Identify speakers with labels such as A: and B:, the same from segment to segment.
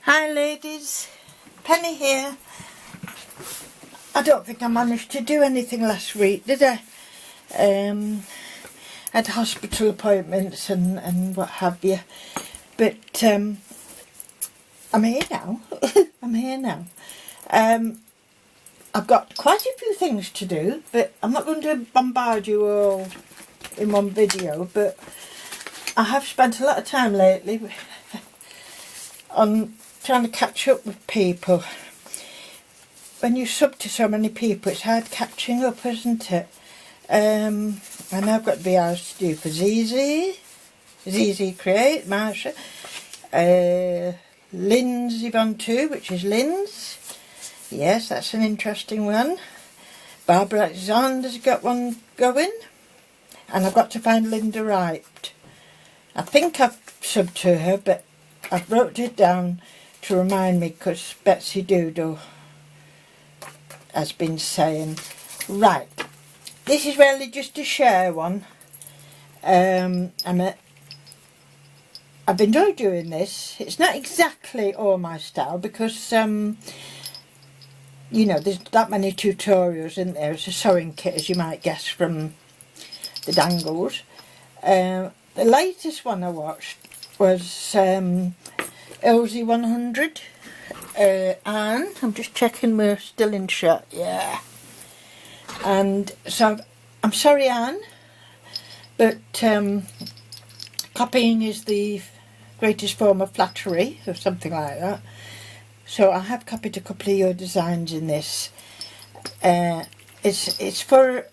A: Hi ladies, Penny here. I don't think I managed to do anything last week, did I? Had hospital appointments and what have you. But I'm here now. I'm here now. I've got quite a few things to do, but I'm not going to bombard you all in one video. But I have spent a lot of time lately on trying to catch up with people. When you sub to so many people, it's hard catching up, isn't it? And I've got videos to do for ZZ Create, Marsha, Lynn's Yvonne too, which is Lynn's. Yes, that's an interesting one. Barbara Alexander's got one going. And I've got to find Linda Wright. I think I've subbed to her, but I've wrote it down to remind me, because Betsy Doodle has been saying. Right, this is really just a share one. I've enjoyed doing this. It's not exactly all my style because you know, there's that many tutorials, isn't there? It's a sewing kit, as you might guess from the dangles. The latest one I watched was Elsie 100, and I'm just checking we're still in shot, yeah. And so I'm sorry, Anne, but copying is the greatest form of flattery, or something like that. So I have copied a couple of your designs in this. It's for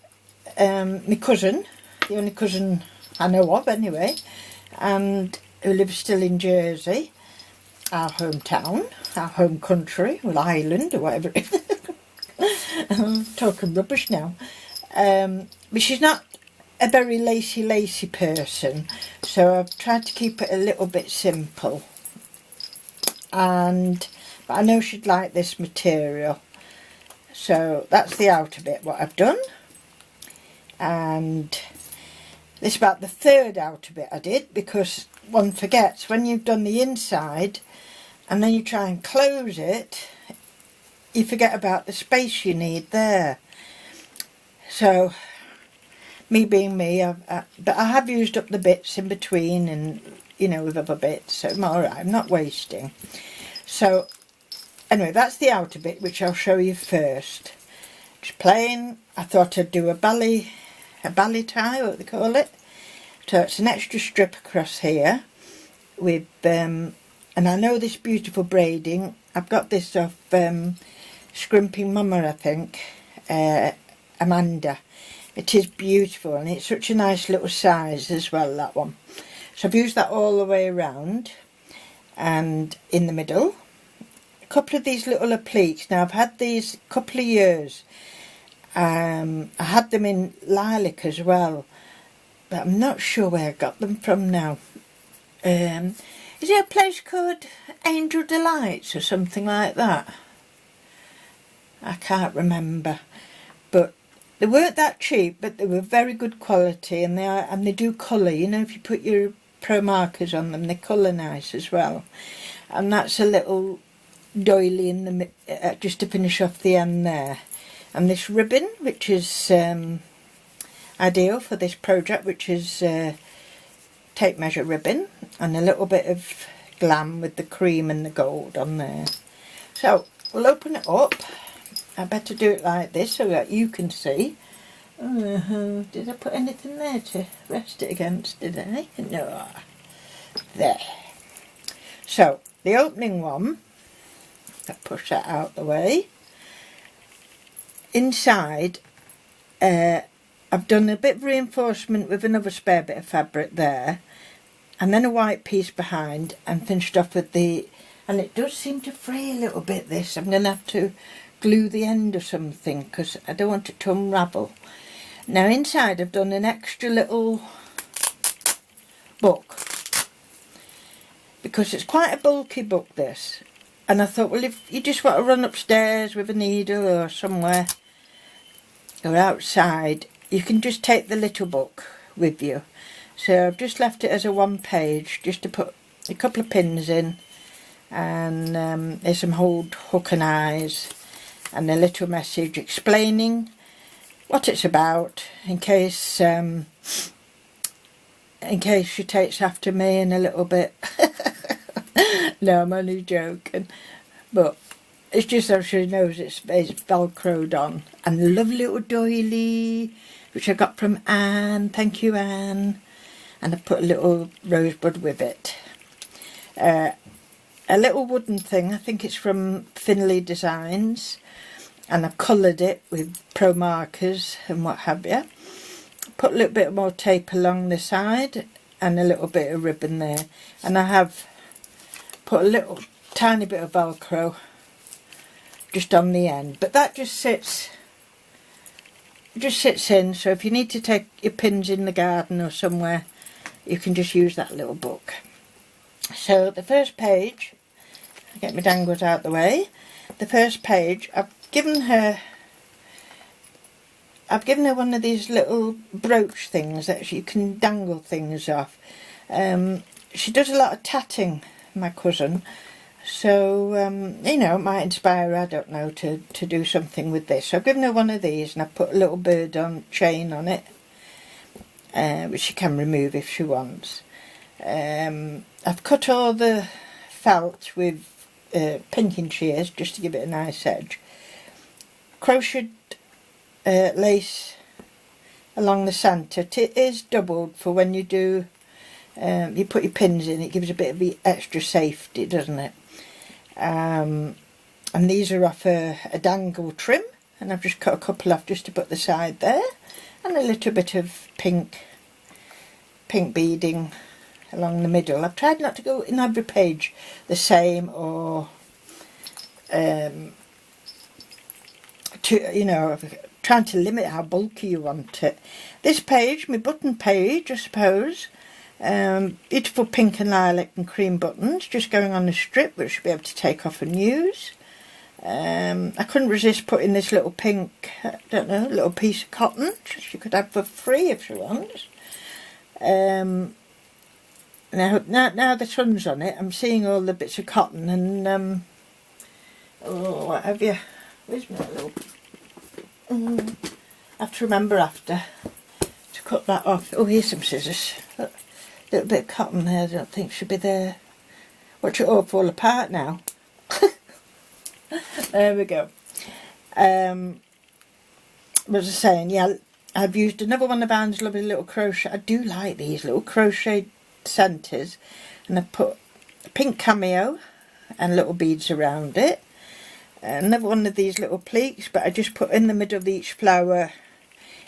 A: my cousin, the only cousin I know of anyway, and who lives still in Jersey, our hometown, our home country, well, island or whatever it is. I'm talking rubbish now. But she's not a very lacy person, so I've tried to keep it a little bit simple. But I know she'd like this material. So that's the outer bit, what I've done. And this is about the third outer bit I did, because one forgets when you've done the inside and then you try and close it, you forget about the space you need there. So, me being me, but I have used up the bits in between and, you know, with other bits, so I'm alright, I'm not wasting. So, anyway, that's the outer bit, which I'll show you first. Just plain. I thought I'd do a belly tie, what they call it. So it's an extra strip across here with, and I know this beautiful braiding. I've got this off Scrimping Mama, I think, Amanda. It is beautiful, and it's such a nice little size as well, that one. So I've used that all the way around, and in the middle, a couple of these little appliques. Now I've had these a couple of years. I had them in lilac as well, but I'm not sure where I got them from now. Is it a place called Angel Delights or something like that? I can't remember, but they weren't that cheap, but they were very good quality, and they do colour. You know, if you put your pro markers on them, they colour nice as well. And that's a little doily in the just to finish off the end there. And this ribbon, which is ideal for this project, which is tape measure ribbon, and a little bit of glam with the cream and the gold on there. So we'll open it up. I better do it like this so that you can see. Did I put anything there to rest it against, did I? No. There. So the opening one, I'll push that out the way. Inside, I've done a bit of reinforcement with another spare bit of fabric there, and then a white piece behind, and finished off with and it does seem to fray a little bit, this. I'm going to have to glue the end or something, because I don't want it to unravel. Now inside I've done an extra little book, because it's quite a bulky book, this. And I thought, well, if you just want to run upstairs with a needle or somewhere, or outside, you can just take the little book with you. So I've just left it as a one page, just to put a couple of pins in and there's some old hook and eyes and a little message explaining what it's about, in case she takes after me in a little bit. No, I'm only joking, but it's just so she knows it's velcroed on. And a lovely little doily, which I got from Anne. Thank you, Anne. And I put a little rosebud with it. A little wooden thing, I think it's from Finley Designs, and I've coloured it with pro markers and what have you. Put a little bit more tape along the side and a little bit of ribbon there, and I have put a little tiny bit of velcro just on the end, but that just sits in, so if you need to take your pins in the garden or somewhere, you can just use that little book. So the first page, I'll get my dangles out the way. The first page, I've given her one of these little brooch things that you can dangle things off. She does a lot of tatting, my cousin, so you know, it might inspire her, I don't know, to do something with this. So I've given her one of these, and I've put a little bird on chain on it, which she can remove if she wants. I've cut all the felt with pinking shears just to give it a nice edge. Crocheted lace along the centre. It is doubled for when you do you put your pins in. It gives a bit of the extra safety, doesn't it? And these are off a dangle trim, and I've just cut a couple off just to put the side there, and a little bit of pink beading along the middle. I've tried not to go in every page the same, or you know, trying to limit how bulky you want it. This page, my button page, I suppose, beautiful pink and lilac and cream buttons just going on a strip, which you'll be able to take off and use. I couldn't resist putting this little pink, I don't know, little piece of cotton, which she could have for free if she wants. Now the sun's on it, I'm seeing all the bits of cotton, and oh, what have you? Where's my little? I have to remember after to cut that off. Oh, here's some scissors. Look, a little bit of cotton there. I don't think should be there. Watch it all fall apart now. There we go. What was I saying? Yeah, I've used another one of Anne's lovely little crochet. I do like these little crochet centres, and I've put a pink cameo and little beads around it. Another one of these little pleats, but I just put in the middle of each flower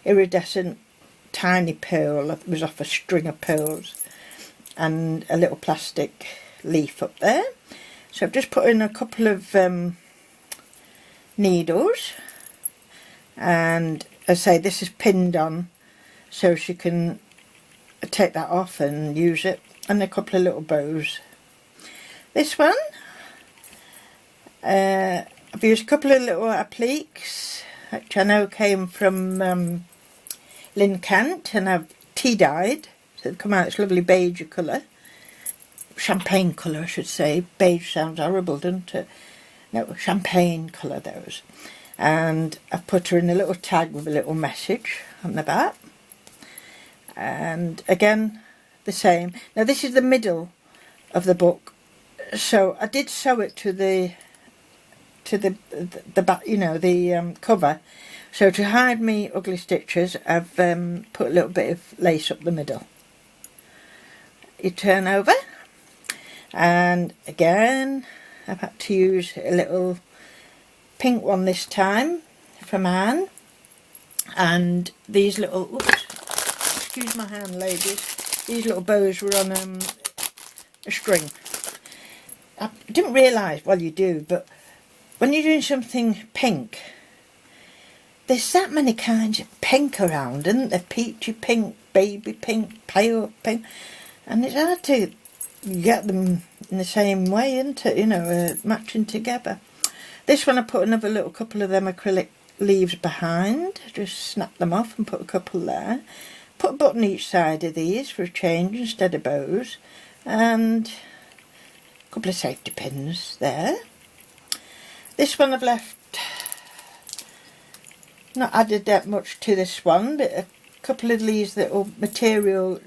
A: iridescent tiny pearl that was off a string of pearls, and a little plastic leaf up there. So I've just put in a couple of needles, and as I say, this is pinned on so she can take that off and use it, and a couple of little bows. This one, I've used a couple of little appliques, which I know came from Lynn Kent, and I've tea dyed, so they've come out this lovely beige colour. Champagne colour, I should say. Beige sounds horrible, doesn't it? No, champagne colour those. And I've put her in a little tag with a little message on the back. And again, the same. Now this is the middle of the book, so I did sew it to the back, you know, the cover. So to hide me ugly stitches, I've put a little bit of lace up the middle. You turn over, and again I've had to use a little pink one this time from Anne, and these little, oops, excuse my hand ladies, these little bows were on a string. I didn't realise, well you do, but when you're doing something pink, there's that many kinds of pink around, isn't there? Peachy pink, baby pink, pale pink, and it's hard to get them in the same way, isn't it? You know, matching together. This one I put another little couple of them acrylic leaves behind, just snap them off and put a couple there. Put a button each side of these for a change instead of bows, and couple of safety pins there. This one I've left, not added that much to this one, but a couple of these little material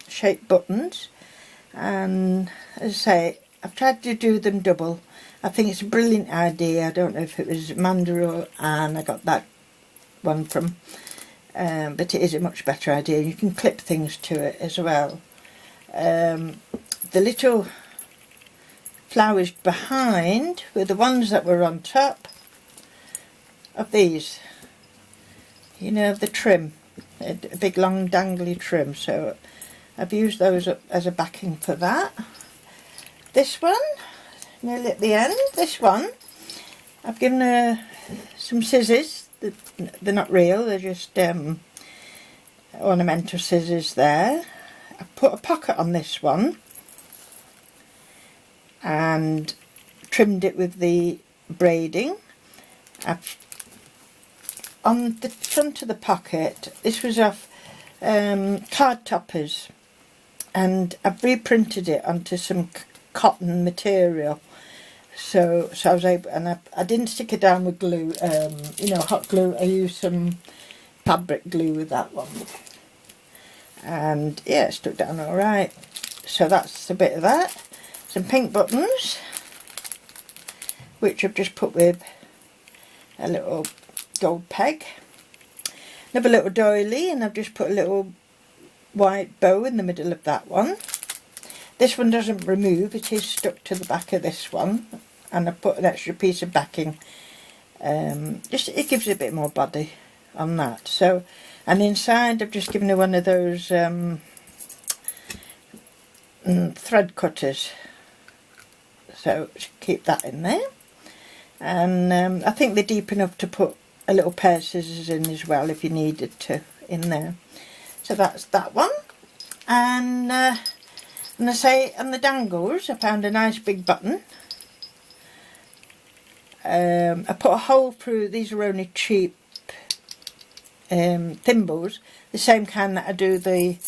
A: shaped buttons, and as I say, I've tried to do them double. I think it's a brilliant idea. I don't know if it was Amanda or Anne I got that one from, but it is a much better idea. You can clip things to it as well. The little flowers behind were the ones that were on top of these, you know, the trim, a big long dangly trim, so I've used those up as a backing for that. This one, nearly at the end, this one, I've given her some scissors. They're not real, they're just ornamental scissors there. I put a pocket on this one and trimmed it with the braiding. On the front of the pocket, this was off card toppers, and I've reprinted it onto some cotton material. So I was able, and I didn't stick it down with glue, you know, hot glue. I used some fabric glue with that one, and yeah, it stuck down all right. So that's a bit of that. Some pink buttons, which I've just put with a little gold peg. Another little doily, and I've just put a little white bow in the middle of that one. This one doesn't remove, it is stuck to the back of this one, and I put an extra piece of backing. Just it gives it a bit more body on that. So, and inside I've just given her one of those thread cutters, so keep that in there. And I think they're deep enough to put a little pair of scissors in as well if you needed to in there. So that's that one. And I say on the dangles I found a nice big button. I put a hole through, these are only cheap thimbles, the same kind that I do the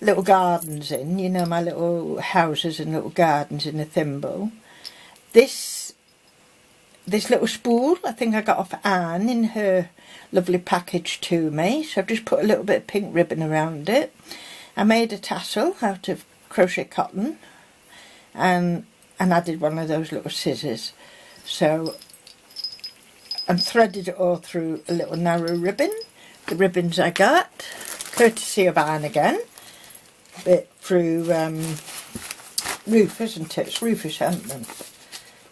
A: little gardens in, you know, my little houses and little gardens in a thimble. This little spool I think I got off Anne in her lovely package to me, so I've just put a little bit of pink ribbon around it. I made a tassel out of crochet cotton and added one of those little scissors, so and threaded it all through a little narrow ribbon. The ribbons I got, courtesy of Anne again, but through Ruth, isn't it? It's Ruth who sent them,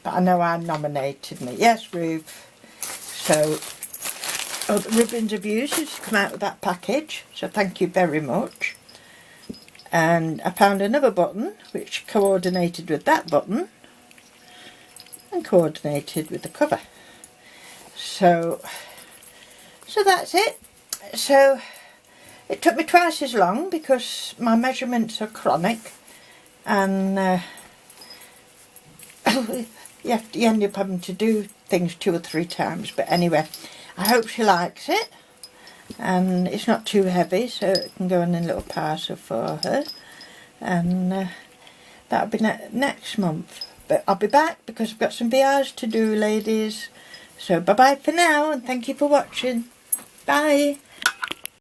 A: but I know Anne nominated me. Yes, Ruth. So all the ribbons I've used has come out of that package, so thank you very much. And I found another button which coordinated with that button and coordinated with the cover. So that's it. So it took me twice as long because my measurements are chronic, and you end up having to do things 2 or 3 times. But anyway, I hope she likes it, and it's not too heavy, so it can go in a little parcel for her, and that'll be next month. But I'll be back because I've got some VRs to do, ladies. So bye bye for now, and thank you for watching. Bye.